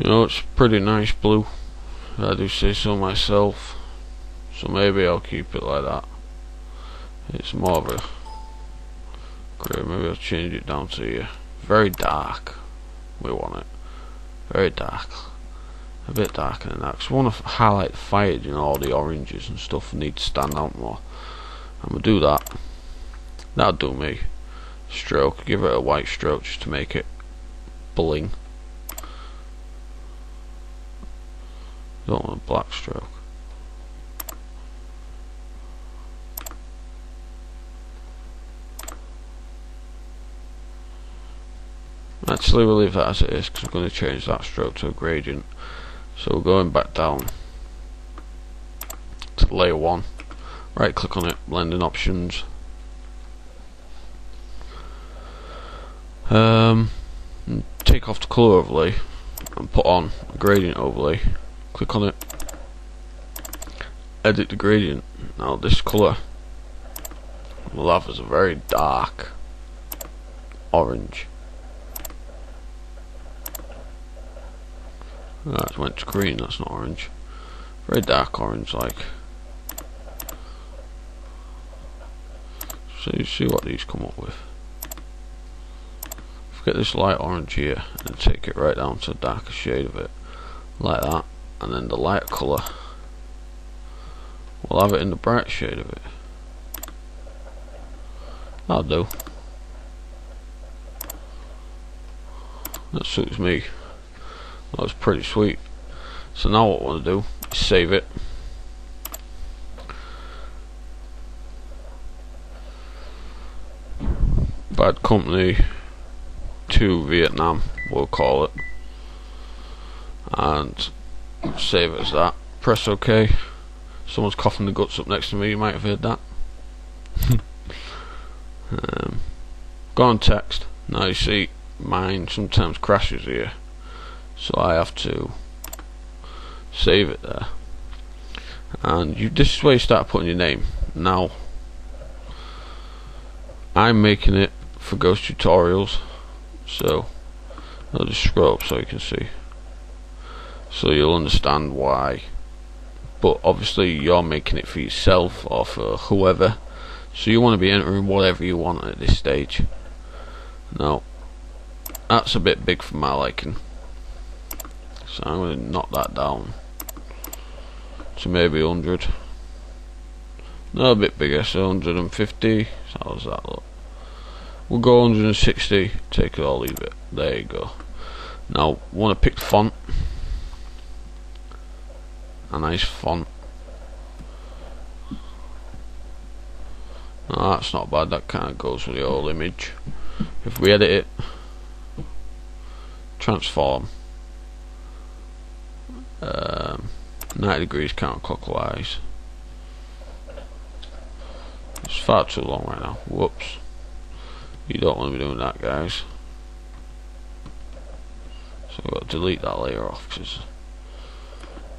You know, it's pretty nice blue, I do say so myself, so maybe I'll keep it like that. It's more of a grey. Maybe I'll change it down to here. Very dark, we want it very dark, a bit darker than that, because we want to highlight the fire, you know, all the oranges and stuff need to stand out more. I'm going to do that. That'll do me. Stroke, give it a white stroke just to make it bling. Don't want a black stroke. Actually, we'll leave that as it is because I'm going to change that stroke to a gradient. So we're going back down to layer 1, right click on it, blending options, take off the colour overlay and put on a gradient overlay. Click on it, edit the gradient. Now this colour we'll have as a very dark orange. That went to green, that's not orange. Very dark orange like. So you see what these come up with. Get this light orange here and take it right down to a darker shade of it. Like that. And then the light colour, we'll have it in the bright shade of it. That'll do. That suits me. That was pretty sweet. So now what I want to do is save it. Bad Company 2 Vietnam, we'll call it. And save it as that. Press OK. Someone's coughing the guts up next to me, you might have heard that. Go on text. Now you see mine sometimes crashes here, so I have to save it there. And this is where you start putting your name. Now I'm making it for Ghost Tutorials, so I'll just scroll up so you can see, so you'll understand why. But obviously you're making it for yourself or for whoever, so you want to be entering whatever you want at this stage. Now that's a bit big for my liking, so I'm going to knock that down to maybe 100. No, a bit bigger, so 150. How does that look? We'll go 160, take it or leave it. There you go. Now want to pick the font. A nice font. No, that's not bad, that kind of goes with the whole image. If we edit it, transform, 90 degrees counterclockwise. It's far too long right now. Whoops. You don't want to be doing that, guys. So I've got to delete that layer off because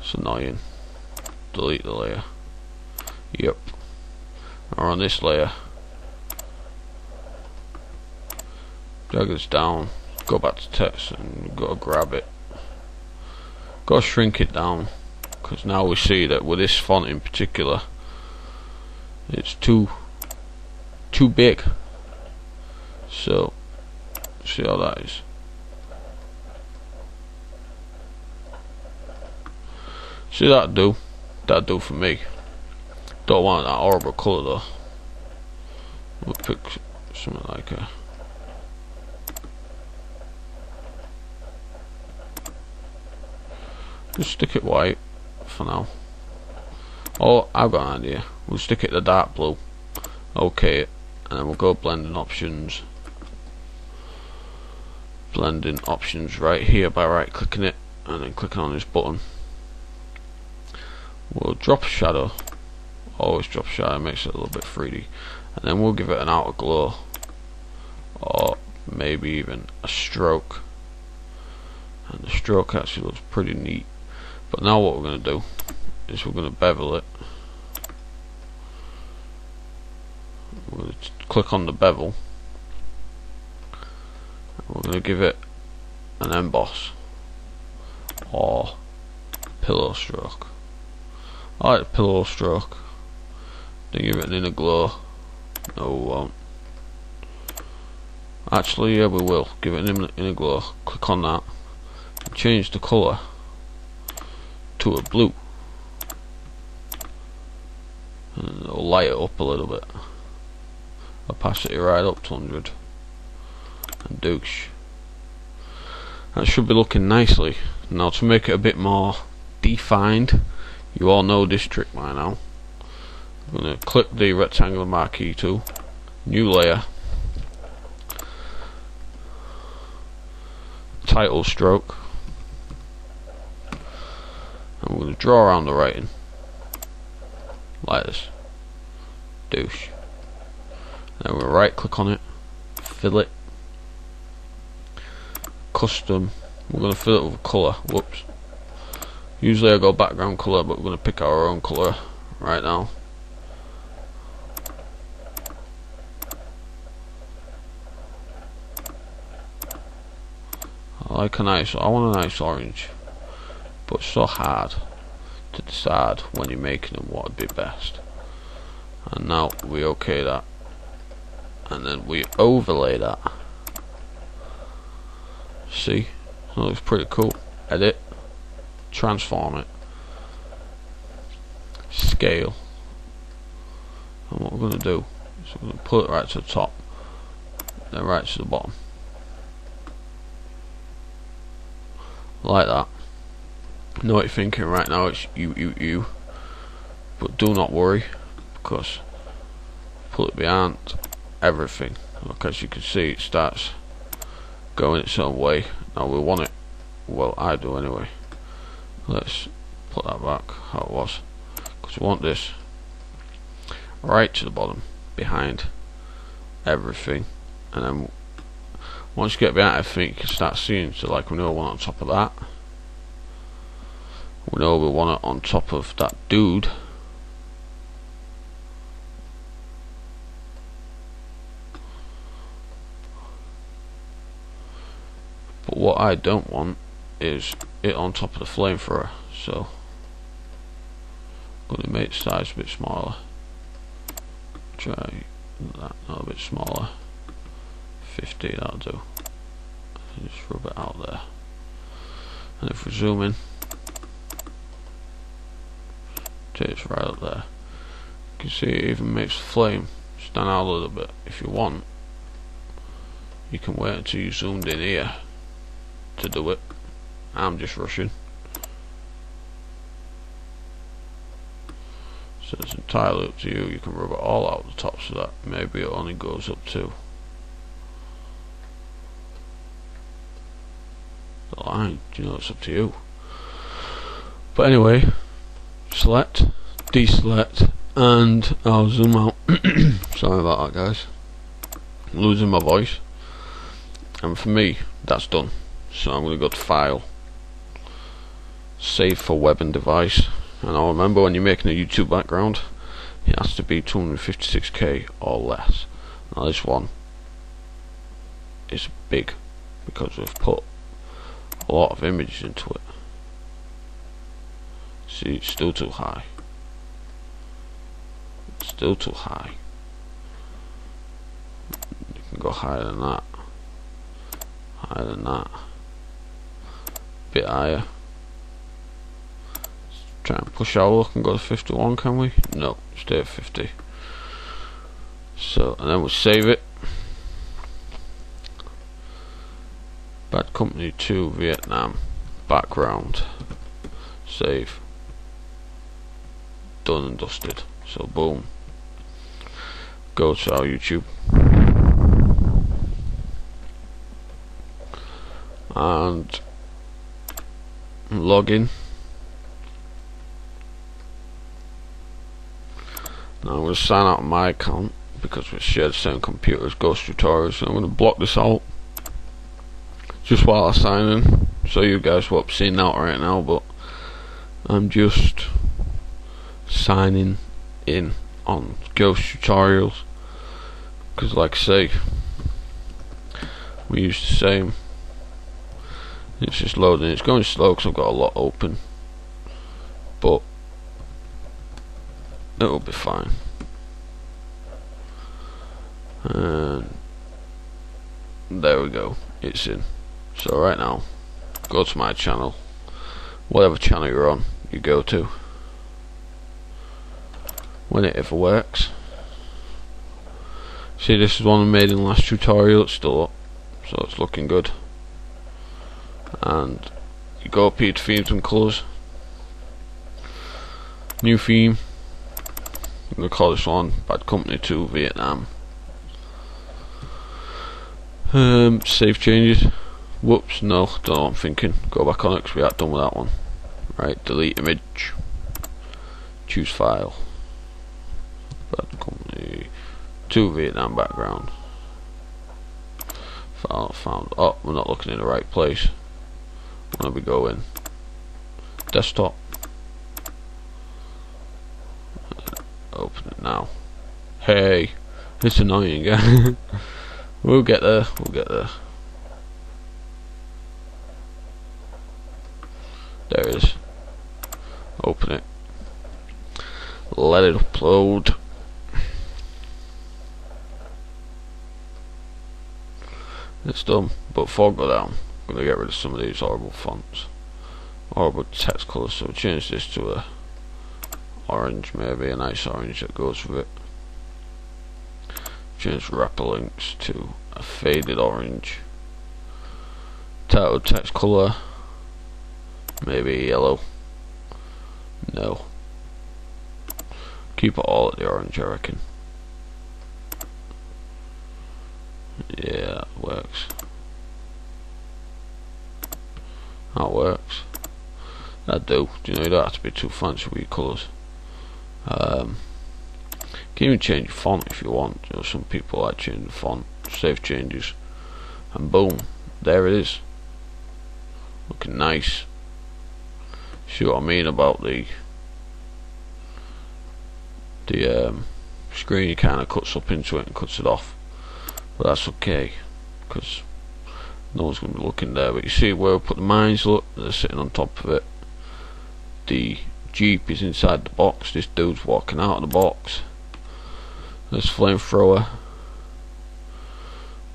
it's annoying. Delete the layer. Yep. Or on this layer, drag this down, go back to text and go to grab it. Go shrink it down, because now we see that with this font in particular, it's too big. So see how that is. See, that'd do for me. Don't want that horrible colour though. We'll pick something like a, just stick it white for now. Oh, I've got an idea. We'll stick it to dark blue. Okay, and then we'll go blending options. Blending options right here by right clicking it and then clicking on this button. We'll drop a shadow. Always drop a shadow, makes it a little bit 3D. And then we'll give it an outer glow, or maybe even a stroke. And the stroke actually looks pretty neat. But now what we're going to do is we're going to bevel it. We're going to click on the bevel. We're going to give it an emboss or pillow stroke. I like the pillow stroke. Then give it an inner glow. No, we won't. Actually, yeah, we will. Give it an inner glow. Click on that. And change the colour to a blue. And it'll light it up a little bit. Opacity right up to 100. And douche. That should be looking nicely. Now to make it a bit more defined, you all know this trick by now. I'm going to click the rectangular marquee tool, new layer, title stroke, and we're going to draw around the writing like this. Douche. Then we'll right click on it, fill it, custom. We're going to fill it with colour. Whoops. Usually I go background colour, but we're going to pick our own colour right now. I want a nice orange, but it's so hard to decide when you're making them what would be best. And now we OK that, and then we overlay that. See, that looks pretty cool. Edit, transform it, scale, and what we're going to do is we're going to put it right to the top, then right to the bottom, like that. I know what you're thinking right now, it's you, but do not worry, because pull it behind everything. Look, as you can see, it starts going its own way. Now we want it, well, I do anyway. Let's put that back how it was, because we want this right to the bottom, behind everything. And then once you get behind everything, you can start seeing. So like, we know we want it on top of that, we know we want it on top of that dude, but what I don't want is it on top of the flamethrower. So I'm going to make the size a bit smaller. Try that a little bit smaller. 50, that'll do. Just rub it out there. And if we zoom in, it's right up there. You can see it even makes the flame stand out a little bit. If you want, you can wait until you zoomed in here to do it. I'm just rushing. So it's entirely up to you. You can rub it all out the top so that maybe it only goes up to the line. You know, it's up to you. But anyway, select, deselect, and I'll zoom out. Sorry about that, guys. I'm losing my voice. And for me, that's done. So I'm going to go to File, Save for Web and Device. And I'll remember, when you're making a YouTube background, it has to be 256k or less. Now this one is big because we've put a lot of images into it. See, it's still too high. It's still too high. You can go higher than that. Higher than that. Bit higher. Try and push our look and go to 51, can we? No, stay at 50. So, and then we'll save it. Bad Company 2 Vietnam. Background. Save. Done and dusted. So boom. Go to our YouTube. And log in. Now I'm going to sign out of my account because we share the same computer as Ghost Tutorials. So I'm going to block this out just while I sign in, so you guys won't be seeing that right now, but I'm just signing in on Ghost Tutorials because, like I say, we use the same It's just loading. It's going slow because I've got a lot open, but it'll be fine. And there we go, it's in. So right now, go to my channel, whatever channel you're on, you go to, when it ever works. See, this is one I made in the last tutorial. It's still up, so it's looking good. And you go up here to themes and colours, new theme. I'm going to call this one Bad Company 2 Vietnam. Save changes. Whoops, no, don't know what I'm thinking. Go back on it because we aren't done with that one. Right, delete image. Choose file. Bad Company 2 Vietnam background. File found. Oh, we're not looking in the right place. Where we go in? Desktop. Open it now. Hey, it's annoying. We'll get there. We'll get there. There it is. Open it. Let it upload. It's done. But before I go down, I'm going to get rid of some of these horrible fonts. Horrible text colours. So change this to a orange, maybe a nice orange that goes with it. Change wrapper links to a faded orange. Title text colour, maybe yellow. No. Keep it all at the orange, I reckon. Yeah, that works. That works. That do. You know, you don't have to be too fancy with your colours. You can even change font if you want. You know, some people like changing the font. Save changes, and boom, there it is. Looking nice. See what I mean about the screen? It kind of cuts up into it and cuts it off, but that's okay because no one's going to be looking there. But you see where I put the mines? Look, they're sitting on top of it. The Jeep is inside the box. This dude's walking out of the box. There's flamethrower.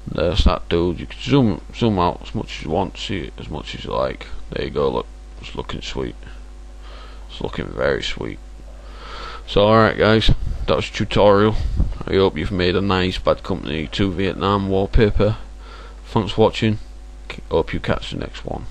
There's that dude. You can zoom out as much as you want, see it as much as you like. There you go, look, it's looking sweet. It's looking very sweet. So alright guys, that was a tutorial. I hope you've made a nice Bad Company 2 Vietnam wallpaper. Thanks for watching. Hope you catch the next one.